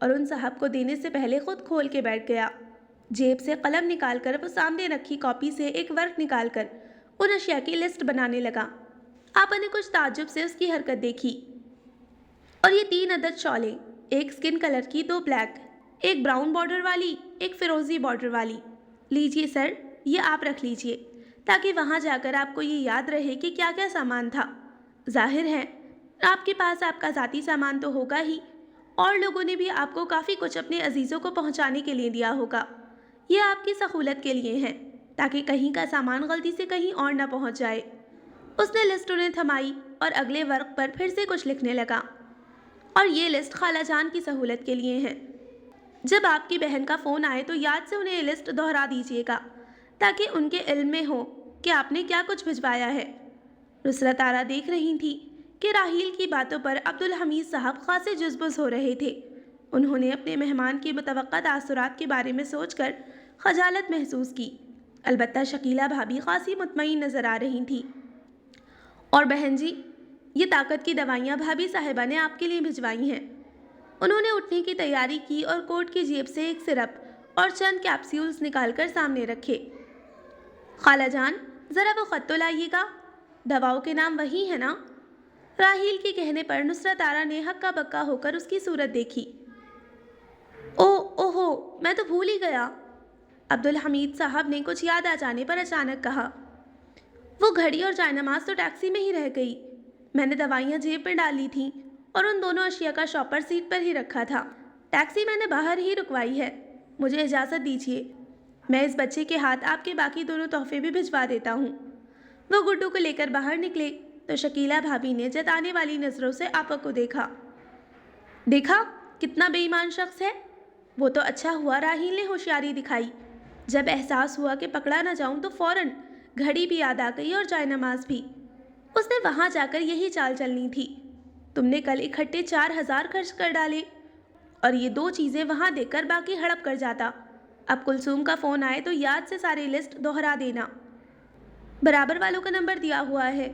اور ان صاحب کو دینے سے پہلے خود کھول کے بیٹھ گیا۔ جیب سے قلم نکال کر وہ سامنے رکھی کاپی سے ایک ورق نکال کر ان اشیاء کی لسٹ بنانے لگا۔ آپا نے کچھ تعجب سے اس کی حرکت دیکھی۔ اور یہ 3 عدد شالیں، ایک اسکن کلر کی، 2 بلیک، ایک براؤن بارڈر والی، ایک فیروزی بارڈر والی۔ لیجئے سر، یہ آپ رکھ لیجئے تاکہ وہاں جا کر آپ کو یہ یاد رہے کہ کیا کیا سامان تھا۔ ظاہر ہے آپ کے پاس آپ کا ذاتی سامان تو ہوگا ہی، اور لوگوں نے بھی آپ کو کافی کچھ اپنے عزیزوں کو پہنچانے کے لیے دیا ہوگا۔ یہ آپ کی سہولت کے لیے ہے تاکہ کہیں کا سامان غلطی سے کہیں اور نہ پہنچ جائے۔ اس نے لسٹ انہیں تھمائی اور اگلے ورق پر پھر سے کچھ لکھنے لگا۔ اور یہ لسٹ خالہ جان کی سہولت کے لیے ہے۔ جب آپ کی بہن کا فون آئے تو یاد سے انہیں یہ لسٹ دہرا دیجیے گا تاکہ ان کے علم میں ہو کہ آپ نے کیا کچھ بھجوایا ہے۔ نصرت آرا دیکھ رہی تھی کہ راحیل کی باتوں پر عبدالحمید صاحب خاصے جزبز ہو رہے تھے۔ انہوں نے اپنے مہمان کے متوقع تاثرات کے بارے میں سوچ کر خجالت محسوس کی۔ البتہ شکیلہ بھابی خاصی مطمئن نظر آ رہی تھی۔ اور بہن جی، یہ طاقت کی دوائیاں بھابی صاحبہ نے آپ کے لیے بھجوائی ہیں۔ انہوں نے اٹھنے کی تیاری کی اور کوٹ کی جیب سے ایک سرپ اور چند کیپسولز نکال کر سامنے رکھے۔ خالہ جان، ذرا وہ خط تو لائیے گا، دواؤں کے نام وہی ہے نا؟ راحیل کے کہنے پر نصرت آرا نے ہکا بکا ہو کر اس کی صورت دیکھی۔ اوہو، میں تو بھول ہی گیا، عبدالحمید صاحب نے کچھ یاد آ جانے پر اچانک کہا۔ وہ گھڑی اور جائے نماز تو ٹیکسی میں ہی رہ گئی۔ میں نے دوائیاں جیب میں ڈال لی تھیں اور ان دونوں اشیاء کا شاپر سیٹ پر ہی رکھا تھا۔ ٹیکسی میں نے باہر ہی رکوائی ہے۔ مجھے اجازت دیجیے، میں اس بچے کے ہاتھ آپ کے باقی دونوں تحفے بھی بھجوا دیتا ہوں۔ وہ گڈو کو لے کر باہر نکلے تو شکیلہ بھابی نے جتانے والی نظروں سے آپا کو دیکھا۔ دیکھا کتنا بے ایمان شخص ہے۔ وہ تو اچھا ہوا راحیل نے ہوشیاری دکھائی۔ جب احساس ہوا کہ پکڑا نہ جاؤں تو فوراً گھڑی بھی یاد آ گئی اور جائے نماز بھی۔ اس نے وہاں جا کر یہی چال چلنی تھی۔ تم نے کل اکٹھے 4000 خرچ کر ڈالے اور یہ 2 چیزیں وہاں دیکھ کر باقی ہڑپ کر جاتا۔ اب کلثوم کا فون آئے تو یاد سے ساری لسٹ دہرا دینا۔ برابر والوں کا نمبر دیا ہوا ہے،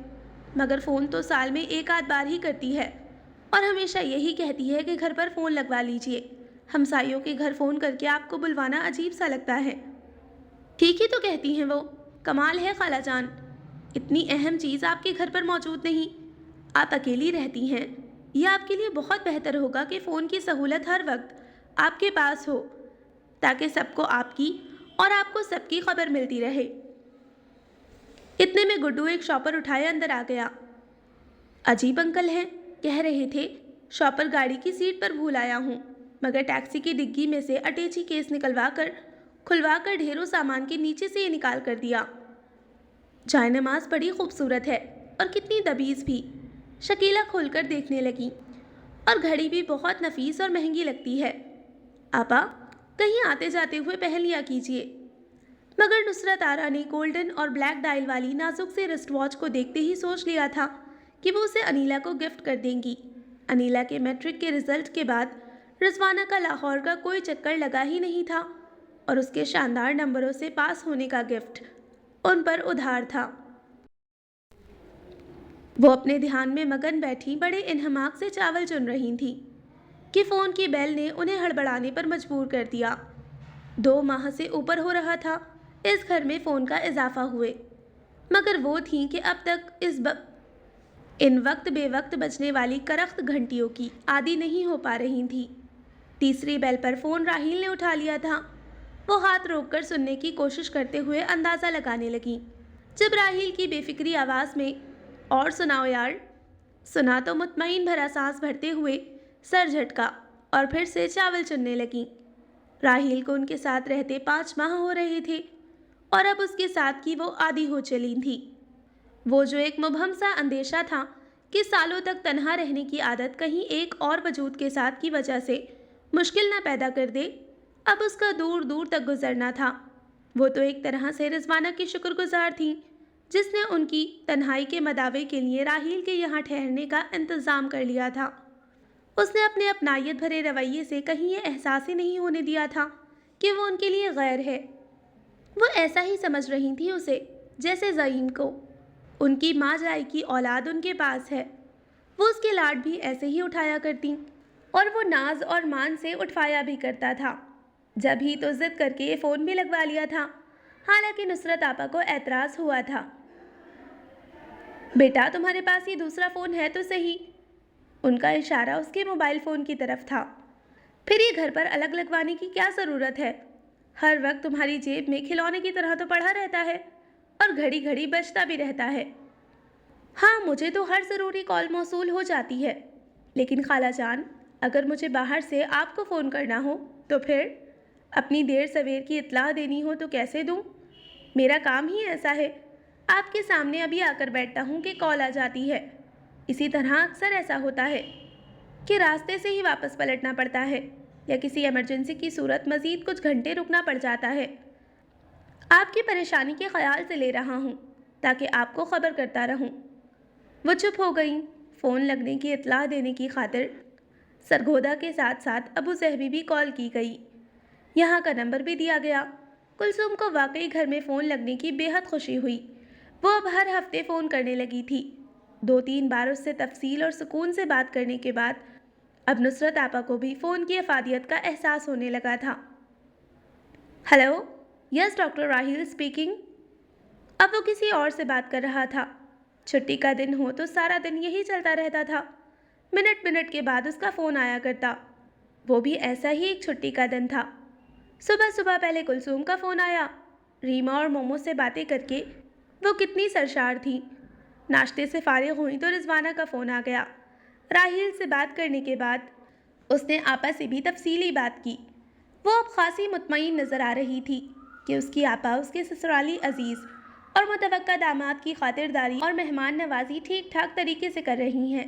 مگر فون تو سال میں 1 آدھ بار ہی کرتی ہے اور ہمیشہ یہی کہتی ہے کہ گھر پر فون لگوا لیجئے۔ ہمسائیوں کے گھر فون کر کے آپ کو بلوانا عجیب سا لگتا ہے۔ ٹھیک ہی تو کہتی ہیں وہ، کمال ہے خالہ جان، اتنی اہم چیز آپ کے گھر پر موجود نہیں، آپ اکیلی رہتی ہیں۔ یہ آپ کے لیے بہت بہتر ہوگا کہ فون کی سہولت ہر وقت آپ کے پاس ہو تاکہ سب کو آپ کی اور آپ کو سب کی خبر ملتی رہے۔ اتنے میں گڈو ایک شاپر اٹھائے اندر آ گیا۔ عجیب انکل ہیں، کہہ رہے تھے شاپر گاڑی کی سیٹ پر بھول آیا ہوں، مگر ٹیکسی کی ڈگی میں سے اٹیچی کیس کھلوا کر ڈھیروں سامان کے نیچے سے یہ نکال کر دیا۔ جائے نماز بڑی خوبصورت ہے اور کتنی دبیز بھی، شکیلہ کھول کر دیکھنے لگی، اور گھڑی بھی بہت نفیس اور مہنگی لگتی ہے۔ آپا، کہیں آتے جاتے ہوئے پہن لیا کیجیے۔ مگر نصرت آرا نے گولڈن اور بلیک ڈائل والی نازک سے رسٹ واچ کو دیکھتے ہی سوچ لیا تھا کہ وہ اسے انیلا کو گفٹ کر دیں گی۔ انیلا کے میٹرک کے رزلٹ کے بعد رضوانہ کا لاہور کا کوئی چکر لگا ہی نہیں تھا اور اس کے شاندار نمبروں سے پاس ہونے کا گفٹ ان پر ادھار تھا۔ وہ اپنے دھیان میں مگن بیٹھی بڑے انہماک سے چاول چن رہی تھی کہ فون کی بیل نے انہیں ہڑبڑانے پر مجبور کر دیا۔ 2 ماہ سے اوپر ہو رہا تھا اس گھر میں فون کا اضافہ ہوئے، مگر وہ تھیں کہ اب تک ان وقت بے وقت بجنے والی کرخت گھنٹیوں کی عادی نہیں ہو پا رہی تھی۔ تیسری بیل پر فون راحیل نے اٹھا لیا تھا۔ وہ ہاتھ روک کر سننے کی کوشش کرتے ہوئے اندازہ لگانے لگی۔ جب راحیل کی بے فکری آواز میں اور سناؤ یار، سنا تو مطمئن بھرا سانس بھرتے ہوئے سر جھٹکا اور پھر سے چاول چننے لگیں۔ راحیل کو ان کے ساتھ رہتے 5 ماہ ہو رہے تھے اور اب اس کے ساتھ کی وہ عادی ہو چلی تھی۔ وہ جو ایک مبہم سا اندیشہ تھا کہ سالوں تک تنہا رہنے کی عادت کہیں ایک اور وجود کے ساتھ کی وجہ سے مشکل نہ پیدا کر دے، اب اس کا دور دور تک گزرنا تھا۔ وہ تو ایک طرح سے رضوانہ کی شکر گزار تھیں جس نے ان کی تنہائی کے مداوے کے لیے راحیل کے یہاں ٹھہرنے کا انتظام کر لیا تھا۔ اس نے اپنے اپنائیت بھرے رویے سے کہیں یہ احساس ہی نہیں ہونے دیا تھا کہ وہ ان کے لیے غیر ہے۔ وہ ایسا ہی سمجھ رہی تھی اسے جیسے زعیم کو۔ ان کی ماں جائی کی اولاد ان کے پاس ہے، وہ اس کے لاڈ بھی ایسے ہی اٹھایا کرتی اور وہ ناز اور مان سے اٹھوایا بھی کرتا تھا۔ جب ہی تو ضد کر کے یہ فون بھی لگوا لیا تھا، حالانکہ نصرت آپا کو اعتراض ہوا تھا۔ بیٹا تمہارے پاس یہ دوسرا فون ہے تو صحیح۔ ان کا اشارہ اس کے موبائل فون کی طرف تھا۔ پھر یہ گھر پر الگ لگوانے کی کیا ضرورت ہے؟ ہر وقت تمہاری جیب میں کھلونے کی طرح تو پڑا رہتا ہے اور گھڑی گھڑی بجتا بھی رہتا ہے۔ ہاں مجھے تو ہر ضروری کال موصول ہو جاتی ہے، لیکن خالہ جان اگر مجھے باہر سے آپ کو فون کرنا ہو تو پھر اپنی دیر سویر کی اطلاع دینی ہو تو کیسے دوں؟ میرا کام ہی ایسا ہے، آپ کے سامنے ابھی آ کر بیٹھتا ہوں کہ کال آ جاتی ہے۔ اسی طرح اکثر ایسا ہوتا ہے کہ راستے سے ہی واپس پلٹنا پڑتا ہے یا کسی ایمرجنسی کی صورت مزید کچھ گھنٹے رکنا پڑ جاتا ہے۔ آپ کی پریشانی کے خیال سے لے رہا ہوں تاکہ آپ کو خبر کرتا رہوں۔ وہ چپ ہو گئیں۔ فون لگنے کی اطلاع دینے کی خاطر سرگودا کے ساتھ ساتھ ابو ظہبی بھی کال کی گئی۔ یہاں کا نمبر بھی دیا گیا۔ کلثوم کو واقعی گھر میں فون لگنے کی بے حد خوشی ہوئی۔ وہ اب ہر ہفتے فون کرنے لگی تھی۔ 2-3 بار اس سے تفصیل اور سکون سے بات کرنے کے بعد اب نصرت آپا کو بھی فون کی افادیت کا احساس ہونے لگا تھا۔ ہیلو، یس ڈاکٹر راہیل اسپیکنگ۔ اب وہ کسی اور سے بات کر رہا تھا۔ چھٹی کا دن ہو تو سارا دن یہی چلتا رہتا تھا۔ منٹ منٹ کے بعد اس کا فون آیا کرتا۔ وہ بھی ایسا ہی ایک چھٹی کا دن تھا۔ صبح صبح پہلے کلثوم کا فون آیا۔ ریما اور مومو سے باتیں کر کے وہ کتنی سرشار تھی۔ ناشتے سے فارغ ہوئی تو رضوانہ کا فون آ گیا۔ راہیل سے بات کرنے کے بعد اس نے آپا سے بھی تفصیلی بات کی۔ وہ اب خاصی مطمئن نظر آ رہی تھی کہ اس کی آپا اس کے سسرالی عزیز اور متوقع داماد کی خاطرداری اور مہمان نوازی ٹھیک ٹھاک طریقے سے کر رہی ہیں۔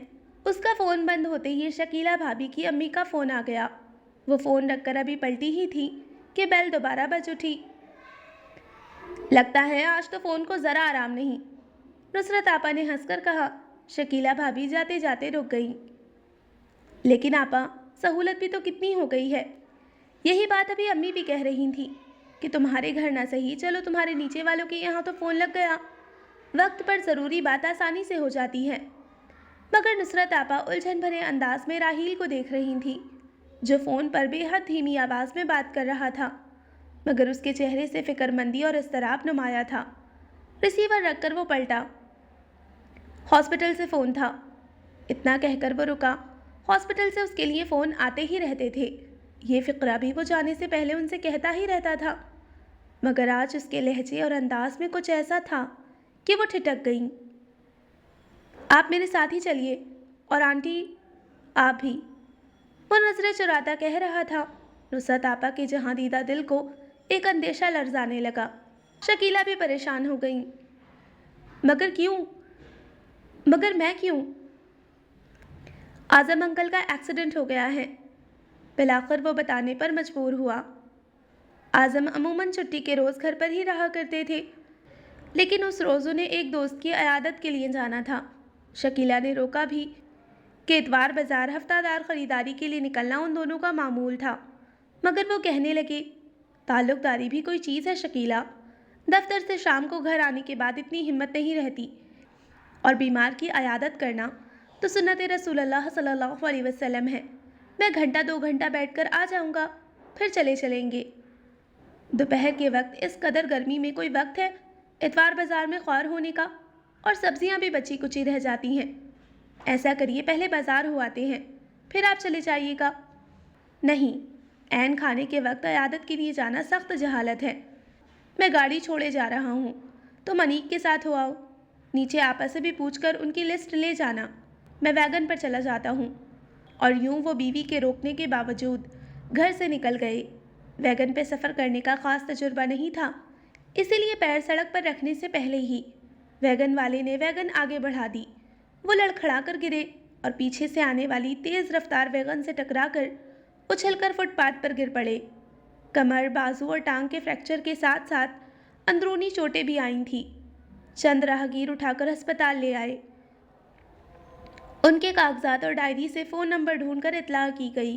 اس کا فون بند ہوتے ہی شکیلہ بھابھی کی امی کا فون آ گیا۔ وہ فون رکھ کر ابھی پلٹی ہی تھی کہ بیل دوبارہ بج اٹھی۔ لگتا ہے آج تو فون کو ذرا آرام نہیں، نصرت آپا نے ہنس کر کہا۔ شکیلہ بھابھی جاتے جاتے رک گئی۔ لیکن آپا سہولت بھی تو کتنی ہو گئی ہے۔ یہی بات ابھی امی بھی کہہ رہی تھی کہ تمہارے گھر نہ صحیح چلو تمہارے نیچے والوں کے یہاں تو فون لگ گیا، وقت پر ضروری بات آسانی سے ہو جاتی ہے۔ مگر نصرت آپا الجھن بھرے انداز میں راہیل کو دیکھ رہی تھی جو فون پر بے حد دھیمی آواز میں بات کر رہا تھا، مگر اس کے چہرے سے فکر مندی اور اضطراب نمایاں تھا۔ ریسیور رکھ کر وہ پلٹا۔ ہاسپٹل سے فون تھا، اتنا کہہ کر وہ رکا۔ ہاسپٹل سے اس کے لیے فون آتے ہی رہتے تھے، یہ فقرہ بھی وہ جانے سے پہلے ان سے کہتا ہی رہتا تھا، مگر آج اس کے لہجے اور انداز میں کچھ ایسا تھا کہ وہ ٹھٹک گئیں۔ آپ میرے ساتھ ہی چلیے، اور آنٹی آپ بھی، وہ نظریں چراتا کہہ رہا تھا۔ نصرت آپا کے جہاں دیدہ دل کو ایک اندیشہ لرزانے لگا۔ شکیلہ بھی پریشان ہو گئیں۔ مگر کیوں؟ مگر میں کیوں؟ اعظم انکل کا ایکسیڈنٹ ہو گیا ہے، بالآخر وہ بتانے پر مجبور ہوا۔ اعظم عموماً چھٹی کے روز گھر پر ہی رہا کرتے تھے، لیکن اس روز انہیں ایک دوست کی عیادت کے لیے جانا تھا۔ شکیلہ نے روکا بھی کہ اتوار بازار ہفتہ دار خریداری کے لیے نکلنا ان دونوں کا معمول تھا، مگر وہ کہنے لگے، تعلق داری بھی کوئی چیز ہے شکیلہ؟ دفتر سے شام کو گھر آنے کے بعد اتنی ہمت نہیں رہتی، اور بیمار کی عیادت کرنا تو سنت رسول اللہ صلی اللہ علیہ وسلم ہے۔ میں گھنٹہ 2 گھنٹہ بیٹھ کر آ جاؤں گا، پھر چلیں گے۔ دوپہر کے وقت اس قدر گرمی میں کوئی وقت ہے اتوار بازار میں خوار ہونے کا؟ اور سبزیاں بھی بچی کچی رہ جاتی ہیں۔ ایسا کریے پہلے بازار ہو آتے ہیں، پھر آپ چلے جائیے گا۔ نہیں، عین کھانے کے وقت عیادت کے لیے جانا سخت جہالت ہے۔ میں گاڑی چھوڑے جا رہا ہوں، تم انیک کے ساتھ ہو آؤ۔ نیچے آپا سے بھی پوچھ کر ان کی لسٹ لے جانا، میں ویگن پر چلا جاتا ہوں۔ اور یوں وہ بیوی کے روکنے کے باوجود گھر سے نکل گئے۔ ویگن پہ سفر کرنے کا خاص تجربہ نہیں تھا، اسی لیے پیر سڑک پر رکھنے سے پہلے ہی ویگن والے نے ویگن آگے بڑھا دی۔ وہ لڑکھڑا کر گرے اور پیچھے سے آنے والی تیز رفتار ویگن سے ٹکرا کر اچھل کر فٹ پاتھ پر گر پڑے۔ کمر، بازو اور ٹانگ کے فریکچر کے ساتھ ساتھ اندرونی چوٹیں بھی آئی تھیں۔ چند راہگیر اٹھا کر ہسپتال لے آئے۔ ان کے کاغذات اور ڈائری سے فون نمبر ڈھونڈ کر اطلاع کی گئی۔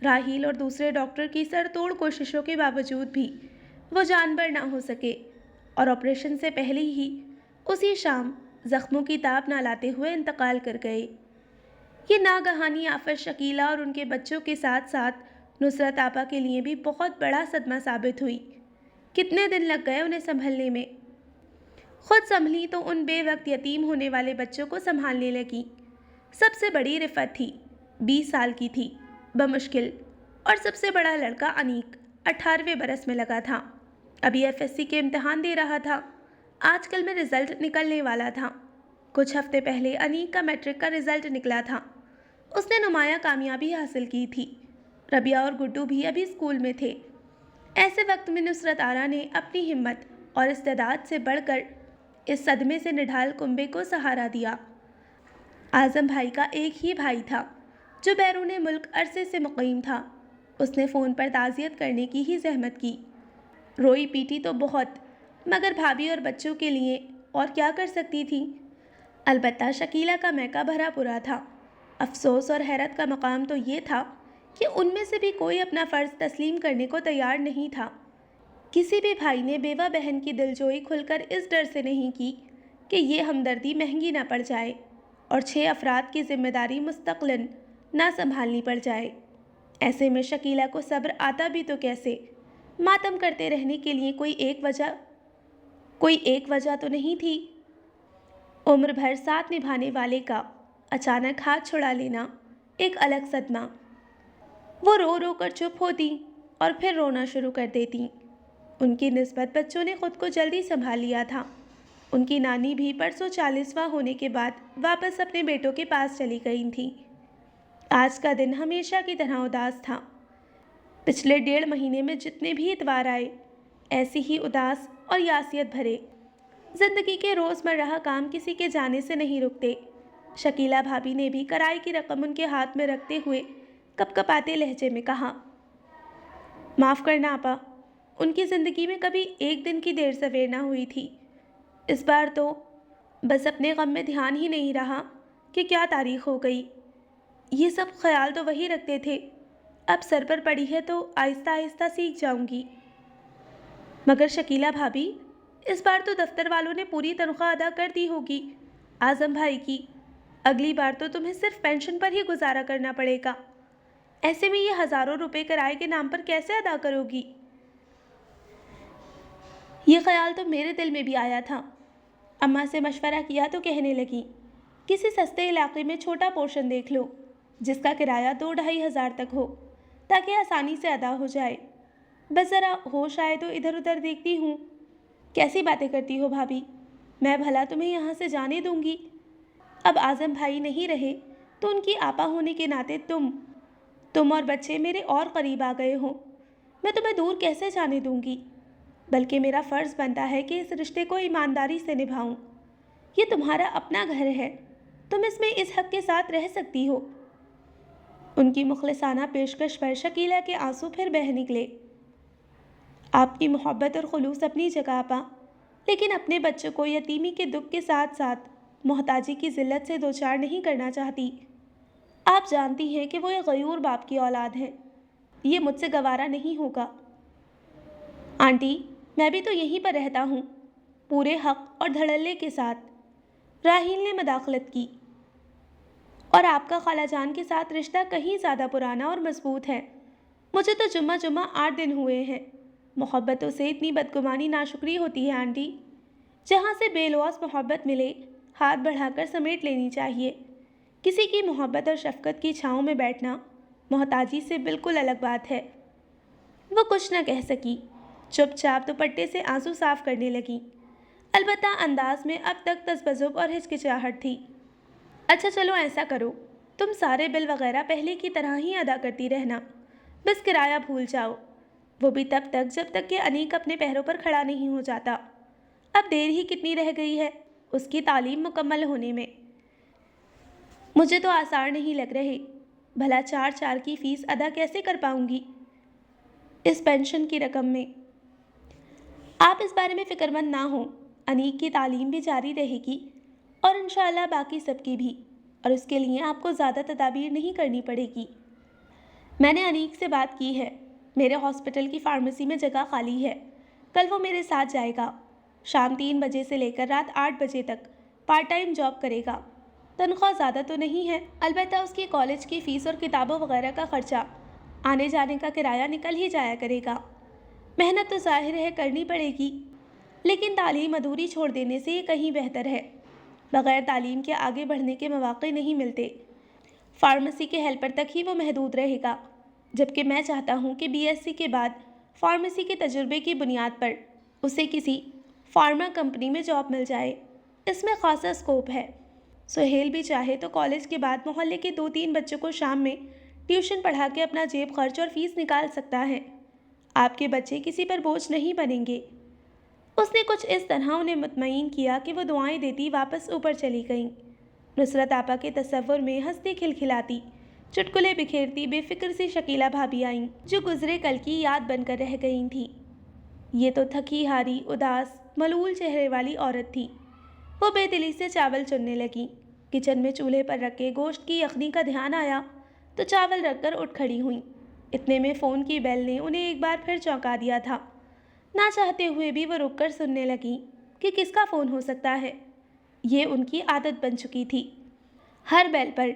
راہیل اور دوسرے ڈاکٹر کی سر توڑ کوششوں کے باوجود بھی وہ جانبر نہ ہو سکے، اور آپریشن سے پہلے ہی اسی شام زخموں کی تاب نہ لاتے ہوئے انتقال کر گئے۔ یہ ناگہانی آفت شکیلہ اور ان کے بچوں کے ساتھ ساتھ نصرت آپا کے لیے بھی بہت بڑا صدمہ ثابت ہوئی۔ کتنے دن لگ گئے انہیں سنبھلنے میں۔ خود سنبھلی تو ان بے وقت یتیم ہونے والے بچوں کو سنبھالنے لگی۔ سب سے بڑی رفت تھی، 20 سال کی تھی بمشکل، اور سب سے بڑا لڑکا انیک 18ویں برس میں لگا تھا۔ ابھی FSC کے امتحان دے رہا تھا۔ آج کل میں رزلٹ نکلنے والا تھا۔ کچھ ہفتے پہلے انیک کا میٹرک کا رزلٹ نکلا تھا۔ اس نے نمایاں کامیابی حاصل کی تھی۔ ربیہ اور گڈو بھی ابھی اسکول میں تھے۔ ایسے وقت میں نصرت آرا نے اپنی ہمت اور استعداد سے بڑھ کر اس صدمے سے نڈھال کنبے کو سہارا دیا۔ اعظم بھائی کا ایک ہی بھائی تھا جو بیرون ملک عرصے سے مقیم تھا۔ اس نے فون پر تعزیت کرنے کی ہی زحمت کی۔ روئی پیٹی تو بہت، مگر بھابھی اور بچوں کے لیے اور کیا کر سکتی تھی؟ البتہ شکیلہ کا میکا بھرا پورا تھا۔ افسوس اور حیرت کا مقام تو یہ تھا کہ ان میں سے بھی کوئی اپنا فرض تسلیم کرنے کو تیار نہیں تھا۔ کسی بھی بھائی نے بیوہ بہن کی دلجوئی کھل کر اس ڈر سے نہیں کی کہ یہ ہمدردی مہنگی نہ پڑ جائے اور 6 افراد کی ذمہ داری مستقلاً نہ سنبھالنی پڑ جائے۔ ایسے میں شکیلہ کو صبر آتا بھی تو کیسے؟ ماتم کرتے رہنے کے لیے کوئی ایک وجہ تو نہیں تھی۔ عمر بھر ساتھ نبھانے والے کا اچانک ہاتھ چھڑا لینا ایک الگ صدمہ۔ وہ رو رو کر چپ ہوتی اور پھر رونا شروع کر دیتی۔ ان کی نسبت بچوں نے خود کو جلدی سنبھال لیا تھا۔ ان کی نانی بھی پرسوں 40واں ہونے کے بعد واپس اپنے بیٹوں کے پاس چلی گئی تھیں۔ آج کا دن ہمیشہ کی طرح اداس تھا۔ پچھلے 1.5 مہینے میں جتنے بھی اتوار آئے، ایسی ہی اداس اور یاسیت بھرے۔ زندگی کے روزمرہ کام کسی کے جانے سے نہیں رکتے۔ شکیلہ بھابھی نے بھی کرائے کی رقم ان کے ہاتھ میں رکھتے ہوئے کپ کپاتے لہجے میں کہا، معاف کرنا آپا، ان کی زندگی میں کبھی ایک دن کی دیر سویر نہ ہوئی تھی۔ اس بار تو بس اپنے غم میں دھیان ہی نہیں رہا کہ کیا تاریخ ہو گئی۔ یہ سب خیال تو وہی رکھتے تھے۔ اب سر پر پڑی ہے تو آہستہ آہستہ سیکھ جاؤں گی۔ مگر شکیلہ بھابھی، اس بار تو دفتر والوں نے پوری تنخواہ ادا کر دی ہوگی اعظم بھائی کی۔ اگلی بار تو تمہیں صرف پینشن پر ہی گزارا کرنا پڑے گا۔ ایسے میں یہ ہزاروں روپے کرائے کے نام پر کیسے ادا کرو گی؟ یہ خیال تو میرے دل میں بھی آیا تھا۔ اماں سے مشورہ کیا تو کہنے لگی، کسی سستے علاقے میں چھوٹا پورشن دیکھ لو جس کا کرایہ 2-2.5 ہزار تک ہو، تاکہ آسانی سے ادا ہو جائے۔ بس ذرا ہوش آئے تو ادھر ادھر دیکھتی ہوں۔ کیسی باتیں کرتی ہو بھابھی؟ میں بھلا تمہیں یہاں سے جانے دوں گی؟ اب اعظم بھائی نہیں رہے تو ان کی آپا ہونے کے ناطے تم اور بچے میرے اور قریب آ گئے ہو۔ میں تمہیں دور کیسے جانے دوں گی؟ بلکہ میرا فرض بنتا ہے کہ اس رشتے کو ایمانداری سے نبھاؤں۔ یہ تمہارا اپنا گھر ہے، تم اس میں اس حق کے ساتھ رہ سکتی ہو۔ ان کی مخلصانہ پیشکش پر شکیلہ کے آنسو پھر بہہ نکلے۔ آپ کی محبت اور خلوص اپنی جگہ آپا، لیکن اپنے بچوں کو یتیمی کے دکھ کے ساتھ ساتھ محتاجی کی ذلت سے دوچار نہیں کرنا چاہتی۔ آپ جانتی ہیں کہ وہ ایک غیور باپ کی اولاد ہے۔ یہ مجھ سے گوارا نہیں ہوگا۔ آنٹی، میں بھی تو یہیں پر رہتا ہوں، پورے حق اور دھڑلے کے ساتھ۔ راحیل نے مداخلت کی، اور آپ کا خالہ جان کے ساتھ رشتہ کہیں زیادہ پرانا اور مضبوط ہے۔ مجھے تو جمعہ 8 دن ہوئے ہیں۔ محبتوں سے اتنی بدگمانی ناشکری ہوتی ہے آنٹی۔ جہاں سے بے لوث محبت ملے، ہاتھ بڑھا کر سمیٹ لینی چاہیے۔ کسی کی محبت اور شفقت کی چھاؤں میں بیٹھنا محتاجی سے بالکل الگ بات ہے۔ وہ کچھ نہ کہہ سکی، چپ چاپ دوپٹے سے آنسو صاف کرنے لگی۔ البتہ انداز میں اب تک تذبذب اور ہچکچاہٹ تھی۔ اچھا چلو ایسا کرو، تم سارے بل وغیرہ پہلے کی طرح ہی ادا کرتی رہنا، بس کرایہ بھول جاؤ، وہ بھی تب تک جب تک کہ انیک اپنے پیروں پر کھڑا نہیں ہو جاتا۔ اب دیر ہی کتنی رہ گئی ہے اس کی تعلیم مکمل ہونے میں۔ مجھے تو آثار نہیں لگ رہے، بھلا 4 کی فیس ادا کیسے کر پاؤں گی اس پینشن کی رقم میں؟ آپ اس بارے میں فکر مند نہ ہوں، انیک کی تعلیم بھی جاری رہے گی اور انشاءاللہ باقی سب کی بھی، اور اس کے لیے آپ کو زیادہ تدابیر نہیں کرنی پڑے گی۔ میں نے انیک سے بات کی ہے، میرے ہاسپٹل کی فارمیسی میں جگہ خالی ہے، کل وہ میرے ساتھ جائے گا۔ شام 3 بجے سے لے کر رات 8 بجے تک پارٹ ٹائم جاب کرے گا۔ تنخواہ زیادہ تو نہیں ہے، البتہ اس کی کالج کی فیس اور کتابوں وغیرہ کا خرچہ، آنے جانے کا کرایہ نکل ہی جایا کرے گا۔ محنت تو ظاہر ہے کرنی پڑے گی، لیکن تعلیم ادھوری چھوڑ دینے سے یہ کہیں بہتر ہے۔ بغیر تعلیم کے آگے بڑھنے کے مواقع نہیں ملتے۔ فارمیسی کے ہیلپر تک ہی وہ محدود رہے گا، جبکہ میں چاہتا ہوں کہ بی ایس سی کے بعد فارمیسی کے تجربے کی بنیاد پر اسے کسی فارما کمپنی میں جاب مل جائے۔ اس میں خاصا اسکوپ ہے۔ سہیل بھی چاہے تو کالج کے بعد محلے کے 2-3 بچوں کو شام میں ٹیوشن پڑھا کے اپنا جیب خرچ اور فیس نکال سکتا ہے۔ آپ کے بچے کسی پر بوجھ نہیں بنیں گے۔ اس نے کچھ اس طرح انہیں مطمئن کیا کہ وہ دعائیں دیتی واپس اوپر چلی گئیں۔ نصرت آپا کے تصور میں ہنستی کھلکھلاتی، چٹکلے بکھیرتی بے فکر سی شکیلہ بھابھی آئیں، جو گزرے کل کی یاد بن کر رہ گئی تھیں۔ یہ تو تھکی ہاری، اداس، ملول چہرے والی عورت تھی۔ وہ بے دلی سے چاول چننے لگی۔ کچن میں چولہے پر رکھے گوشت کی یخنی کا دھیان آیا تو چاول رکھ کر اٹھ کھڑی ہوئیں۔ اتنے میں فون کی بیل نے انہیں ایک بار پھر چونکا دیا تھا۔ نہ چاہتے ہوئے بھی وہ رک کر سننے لگیں کہ کس کا فون ہو سکتا ہے۔ یہ ان کی عادت بن چکی تھی۔ ہر بیل پر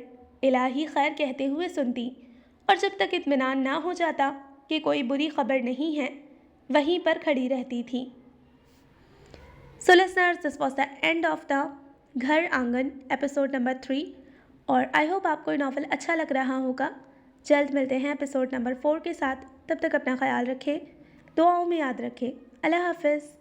الہی خیر کہتے ہوئے سنتی، اور جب تک اطمینان نہ ہو جاتا کہ کوئی بری خبر نہیں ہے، وہیں پر کھڑی رہتی تھی۔ So listeners, this was the end of the گھر آنگن ایپیسوڈ نمبر 3، اور آئی ہوپ آپ کو یہ ناول اچھا لگ رہا ہوگا۔ جلد ملتے ہیں ایپیسوڈ نمبر 4 کے ساتھ، تب تک اپنا خیال رکھیں، دعاؤں میں یاد رکھیں۔ اللہ حافظ۔